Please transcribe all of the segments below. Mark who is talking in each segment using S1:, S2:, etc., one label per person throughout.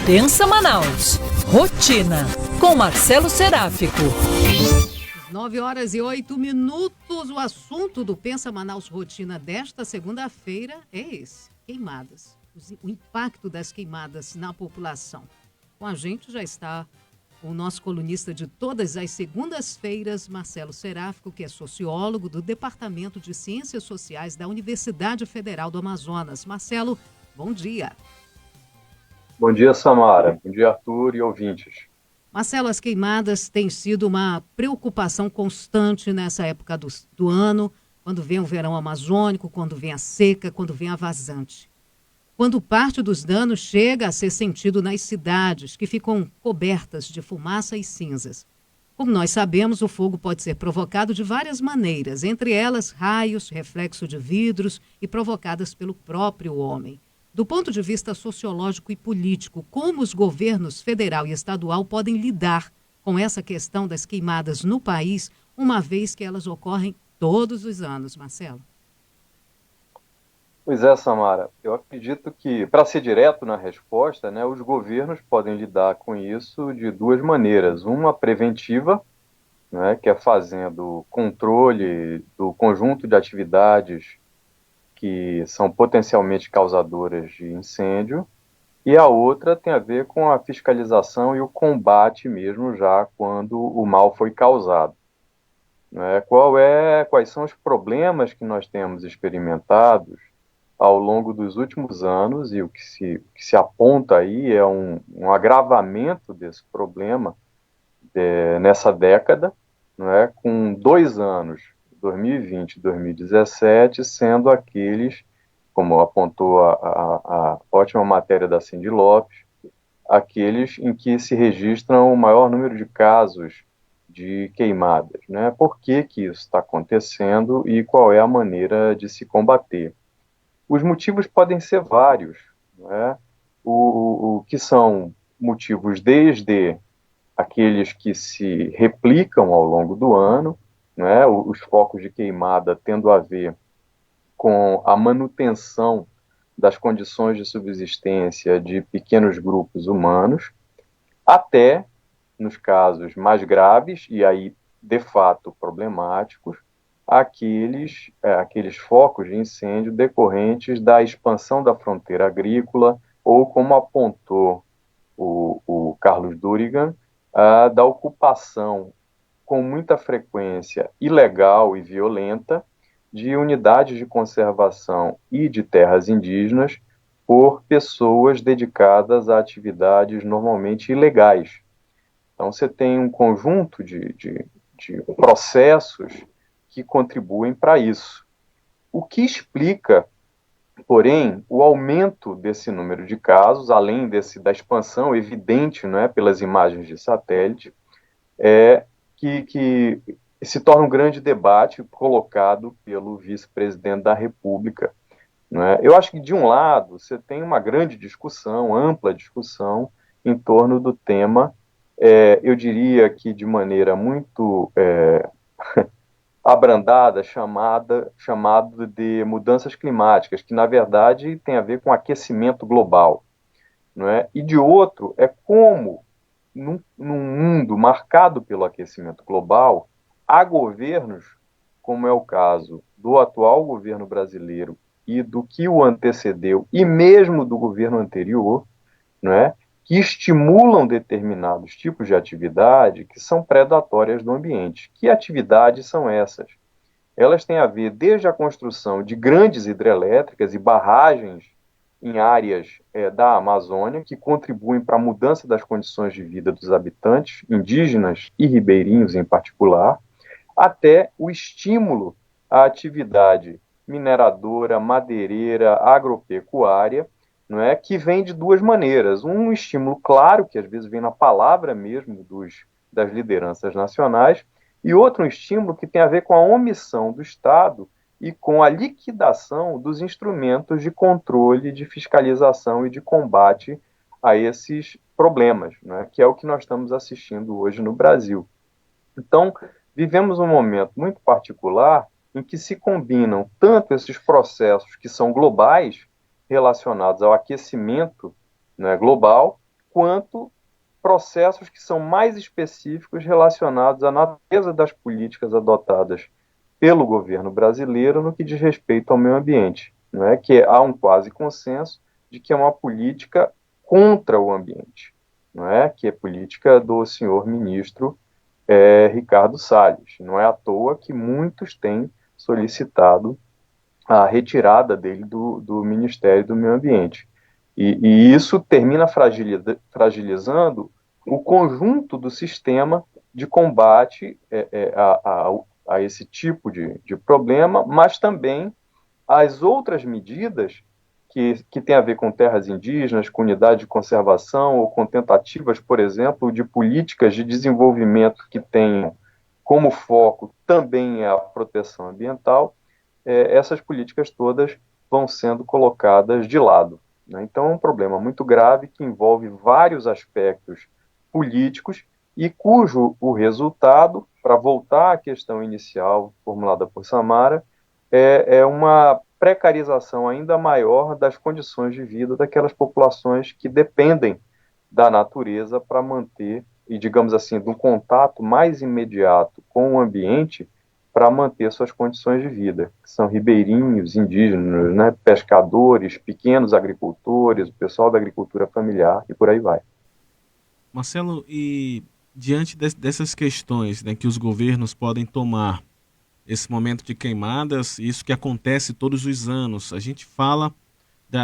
S1: Pensa Manaus. Rotina, com Marcelo Seráfico.
S2: 9h08. O assunto do Pensa Manaus Rotina desta segunda-feira é esse: queimadas. O impacto das queimadas na população. Com a gente já está o nosso colunista de todas as segundas-feiras, Marcelo Seráfico, que é sociólogo do Departamento de Ciências Sociais da Universidade Federal do Amazonas. Marcelo, bom dia.
S3: Bom dia, Samara. Bom dia, Arthur e ouvintes.
S2: Marcelo, as queimadas têm sido uma preocupação constante nessa época do ano, quando vem o verão amazônico, quando vem a seca, quando vem a vazante. Quando parte dos danos chega a ser sentido nas cidades, que ficam cobertas de fumaça e cinzas. Como nós sabemos, o fogo pode ser provocado de várias maneiras, entre elas raios, reflexo de vidros e provocadas pelo próprio homem. Do ponto de vista sociológico e político, como os governos federal e estadual podem lidar com essa questão das queimadas no país, uma vez que elas ocorrem todos os anos, Marcelo?
S3: Pois é, Samara. Eu acredito que, para ser direto na resposta, os governos podem lidar com isso de duas maneiras. Uma preventiva, que é fazendo controle do conjunto de atividades que são potencialmente causadoras de incêndio, e a outra tem a ver com a fiscalização e o combate mesmo já quando o mal foi causado. Quais são os problemas que nós temos experimentados ao longo dos últimos anos, e o que se aponta aí é um agravamento desse problema nessa década, com 2 anos, 2020 e 2017, sendo aqueles, como apontou a ótima matéria da Cindy Lopes, aqueles em que se registram o maior número de casos de queimadas. Por que isso está acontecendo e qual é a maneira de se combater? Os motivos podem ser vários, o que são motivos desde aqueles que se replicam ao longo do ano, os focos de queimada tendo a ver com a manutenção das condições de subsistência de pequenos grupos humanos, até, nos casos mais graves, e aí, de fato, problemáticos, aqueles focos de incêndio decorrentes da expansão da fronteira agrícola, ou, como apontou o Carlos Durigan, da ocupação com muita frequência ilegal e violenta de unidades de conservação e de terras indígenas por pessoas dedicadas a atividades normalmente ilegais. Então, você tem um conjunto de processos que contribuem para isso. O que explica, porém, o aumento desse número de casos, além da expansão evidente, pelas imagens de satélite, é que se torna um grande debate colocado pelo vice-presidente da República. Eu acho que, de um lado, você tem uma grande discussão, ampla discussão, em torno do tema, eu diria que de maneira muito abrandada, chamado de mudanças climáticas, que, na verdade, tem a ver com aquecimento global. E, de outro, é como, num mundo marcado pelo aquecimento global, há governos, como é o caso do atual governo brasileiro e do que o antecedeu, e mesmo do governo anterior, que estimulam determinados tipos de atividade que são predatórias do ambiente. Que atividades são essas? Elas têm a ver desde a construção de grandes hidrelétricas e barragens em áreas da Amazônia, que contribuem para a mudança das condições de vida dos habitantes, indígenas e ribeirinhos em particular, até o estímulo à atividade mineradora, madeireira, agropecuária, que vem de duas maneiras. Um estímulo claro, que às vezes vem na palavra mesmo das lideranças nacionais, e outro um estímulo que tem a ver com a omissão do Estado e com a liquidação dos instrumentos de controle, de fiscalização e de combate a esses problemas, que é o que nós estamos assistindo hoje no Brasil. Então, vivemos um momento muito particular em que se combinam tanto esses processos que são globais, relacionados ao aquecimento global, quanto processos que são mais específicos relacionados à natureza das políticas adotadas pelo governo brasileiro no que diz respeito ao meio ambiente, não é? Que há um quase consenso de que é uma política contra o ambiente, não é? Que é política do senhor ministro Ricardo Salles. Não é à toa que muitos têm solicitado a retirada dele do Ministério do Meio Ambiente. E isso termina fragilizando o conjunto do sistema de combate a esse tipo de problema, mas também as outras medidas que têm a ver com terras indígenas, com unidade de conservação ou com tentativas, por exemplo, de políticas de desenvolvimento que tenham como foco também a proteção ambiental, essas políticas todas vão sendo colocadas de lado, né? Então é um problema muito grave que envolve vários aspectos políticos e cujo o resultado, para voltar à questão inicial formulada por Samara, é uma precarização ainda maior das condições de vida daquelas populações que dependem da natureza para manter, e digamos assim, do contato mais imediato com o ambiente para manter suas condições de vida, que são ribeirinhos, indígenas, né, pescadores, pequenos agricultores, o pessoal da agricultura familiar e por aí vai.
S4: Marcelo, e diante dessas questões, né, que os governos podem tomar, esse momento de queimadas, isso que acontece todos os anos, a gente fala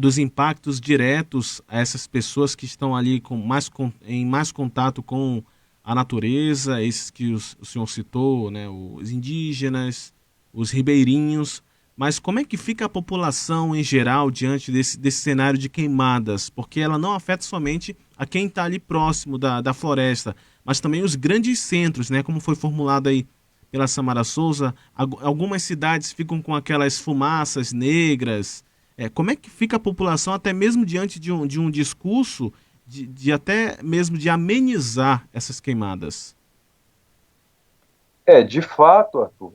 S4: dos impactos diretos a essas pessoas que estão ali em mais contato com a natureza, esses que o senhor citou, né, os indígenas, os ribeirinhos, mas como é que fica a população em geral diante desse cenário de queimadas? Porque ela não afeta somente a quem está ali próximo da floresta, mas também os grandes centros, né, como foi formulado aí pela Samara Souza. Algumas cidades ficam com aquelas fumaças negras. Como é que fica a população até mesmo diante de um discurso de até mesmo de amenizar essas queimadas?
S3: De fato, Arthur,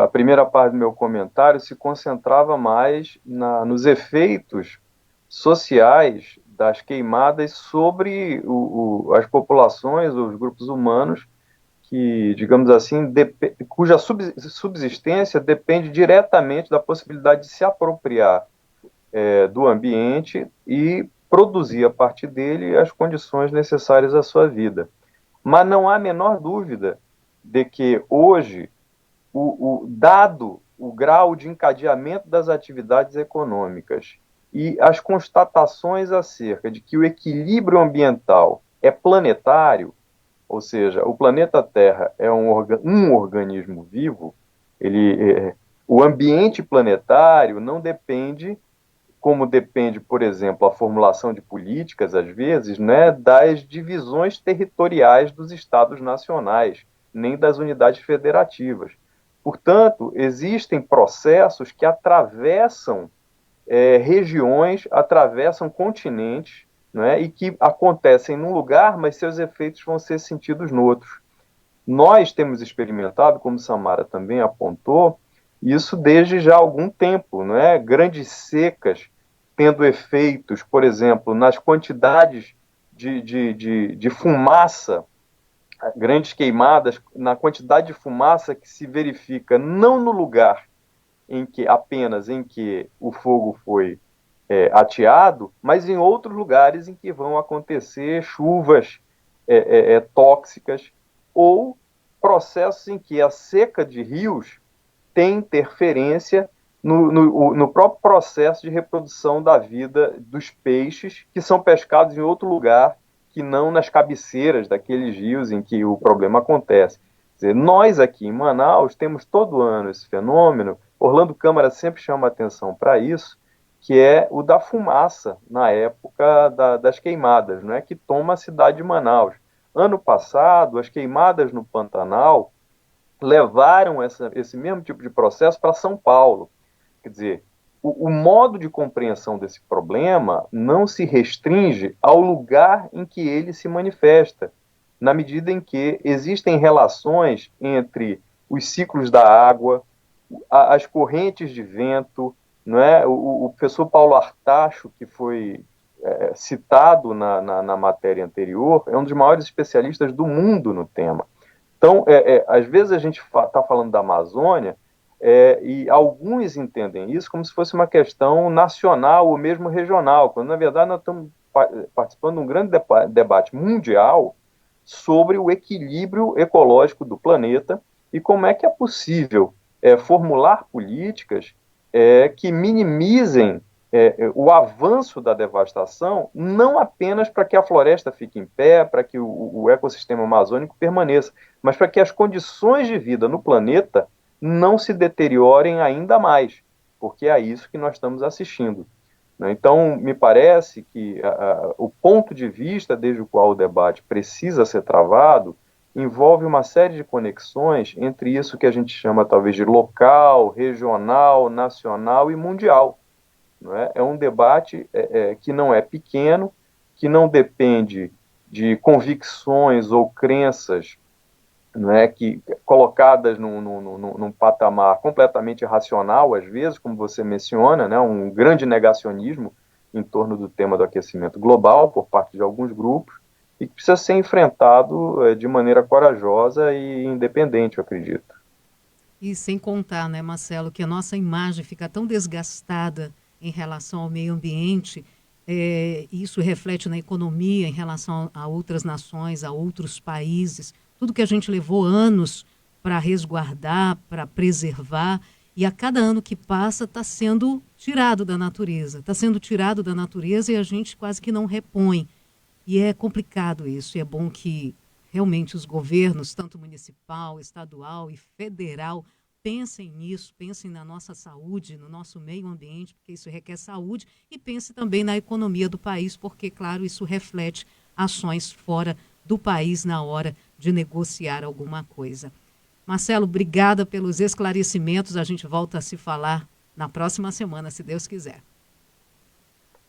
S3: a primeira parte do meu comentário se concentrava mais nos efeitos sociais das queimadas sobre as populações, os grupos humanos, que, digamos assim, cuja subsistência depende diretamente da possibilidade de se apropriar do ambiente e produzir a partir dele as condições necessárias à sua vida. Mas não há a menor dúvida de que hoje, dado o grau de encadeamento das atividades econômicas e as constatações acerca de que o equilíbrio ambiental é planetário, ou seja, o planeta Terra é um organismo vivo, o ambiente planetário não depende, como depende, por exemplo, a formulação de políticas, às vezes, né, das divisões territoriais dos estados nacionais, nem das unidades federativas. Portanto, existem processos que atravessam regiões, atravessam continentes, né, e que acontecem num lugar, mas seus efeitos vão ser sentidos no outro. Nós temos experimentado, como Samara também apontou, isso desde já há algum tempo, né? Grandes secas tendo efeitos, por exemplo, nas quantidades de fumaça, grandes queimadas, na quantidade de fumaça que se verifica não no lugar apenas em que o fogo foi ateado, mas em outros lugares em que vão acontecer chuvas tóxicas ou processos em que a seca de rios tem interferência no próprio processo de reprodução da vida dos peixes que são pescados em outro lugar que não nas cabeceiras daqueles rios em que o problema acontece. Quer dizer, nós aqui em Manaus temos todo ano esse fenômeno. Orlando Câmara sempre chama atenção para isso, que é o da fumaça na época das queimadas, né, que toma a cidade de Manaus. Ano passado, as queimadas no Pantanal levaram esse mesmo tipo de processo para São Paulo. Quer dizer, o modo de compreensão desse problema não se restringe ao lugar em que ele se manifesta, na medida em que existem relações entre os ciclos da água, as correntes de vento, não é? O professor Paulo Artacho, que foi citado na matéria anterior, é um dos maiores especialistas do mundo no tema. Então, às vezes a gente está falando da Amazônia, e alguns entendem isso como se fosse uma questão nacional ou mesmo regional, quando na verdade nós estamos participando de um grande debate mundial sobre o equilíbrio ecológico do planeta e como é que é possível formular políticas que minimizem o avanço da devastação, não apenas para que a floresta fique em pé, para que o ecossistema amazônico permaneça, mas para que as condições de vida no planeta não se deteriorem ainda mais, porque é isso que nós estamos assistindo. Então, me parece que o ponto de vista desde o qual o debate precisa ser travado envolve uma série de conexões entre isso que a gente chama talvez de local, regional, nacional e mundial. Não é? É um debate que não é pequeno, que não depende de convicções ou crenças, não é, que colocadas num patamar completamente racional, às vezes, como você menciona, né, um grande negacionismo em torno do tema do aquecimento global por parte de alguns grupos, e que precisa ser enfrentado de maneira corajosa e independente, eu acredito.
S2: E sem contar, né, Marcelo, que a nossa imagem fica tão desgastada em relação ao meio ambiente, isso reflete na economia em relação a outras nações, a outros países, tudo que a gente levou anos para resguardar, para preservar, e a cada ano que passa está sendo tirado da natureza. Está sendo tirado da natureza e a gente quase que não repõe. E é complicado isso, e é bom que realmente os governos, tanto municipal, estadual e federal, pensem nisso, pensem na nossa saúde, no nosso meio ambiente, porque isso requer saúde, e pense também na economia do país, porque, claro, isso reflete ações fora do país na hora de negociar alguma coisa. Marcelo, obrigada pelos esclarecimentos. A gente volta a se falar na próxima semana, se Deus quiser.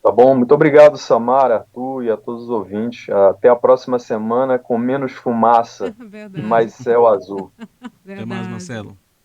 S3: Tá bom, muito obrigado, Samara, a tu e a todos os ouvintes. Até a próxima semana com menos fumaça e mais céu azul.
S4: Até mais, Marcelo.